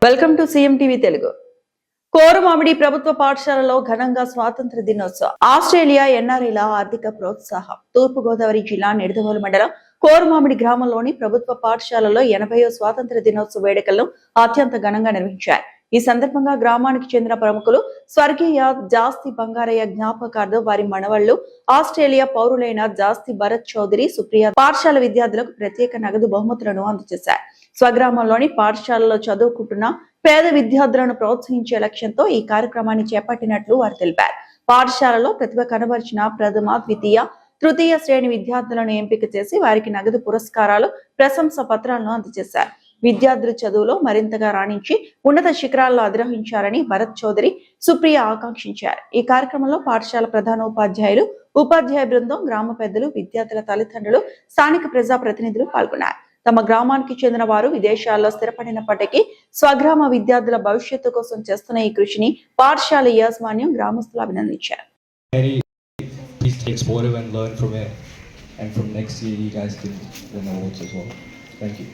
Welcome to CM TV Telugu. Korumamidi ప్రభుత్వ పాఠశాలలో ఘనంగా స్వాతంత్ర దినోత్సవం. ఆస్ట్రేలియా ఎన్ఆర్ఐల ఆర్థిక ప్రోత్సాహం. తూర్పు గోదావరి జిల్లా నిడదవోలు మండలం కోరుమామిడి గ్రామంలోని ప్రభుత్వ పాఠశాలలో 80వ స్వాతంత్ర దినోత్సవ వేడుకలను అత్యంత ఘనంగా నిర్వహించారు. ఈ సందర్భంగా గ్రామానికి చెందిన ప్రముఖులు స్వర్గీయ జాస్తి బంగారయ్య జ్ఞాపకార్థం వారి మనవళ్లు ఆస్ట్రేలియా పౌరులైన జాస్తి భరత్ చౌదరి, సుప్రియ పాఠశాల విద్యార్థులకు ప్రత్యేక నగదు బహుమతులను అందజేశారు. స్వగ్రామంలోని పాఠశాలలో చదువుకుంటున్న పేద విద్యార్థులను ప్రోత్సహించే లక్ష్యంతో ఈ కార్యక్రమాన్ని చేపట్టినట్లు వారు తెలిపారు. పాఠశాలలో ప్రతిభ కనబరిచిన ప్రథమ, ద్వితీయ, తృతీయ శ్రేణి విద్యార్థులను ఎంపిక చేసి వారికి నగదు పురస్కారాలు, ప్రశంస పత్రాలను అందజేశారు. విద్యార్థులు చదువులో మరింతగా రాణించి ఉన్నత శిఖరాల్లో అధిరోహించారని భరత్ చౌదరి, సుప్రియ ఆకాంక్షించారు. ఈ కార్యక్రమంలో పాఠశాల ప్రధాన ఉపాధ్యాయులు, ఉపాధ్యాయ బృందం, గ్రామ పెద్దలు, విద్యార్థుల తల్లిదండ్రులు, స్థానిక ప్రజా ప్రతినిధులు పాల్గొన్నారు. తమ గ్రామానికి చెందిన వారు విదేశాల్లో స్థిరపడినప్పటికీ స్వగ్రామ విద్యార్థుల భవిష్యత్తు కోసం చేస్తున్న ఈ కృషిని పాఠశాల యాజమాన్యం, గ్రామస్తులు అభినందించారు. And from next year you guys can win awards as well. Thank you.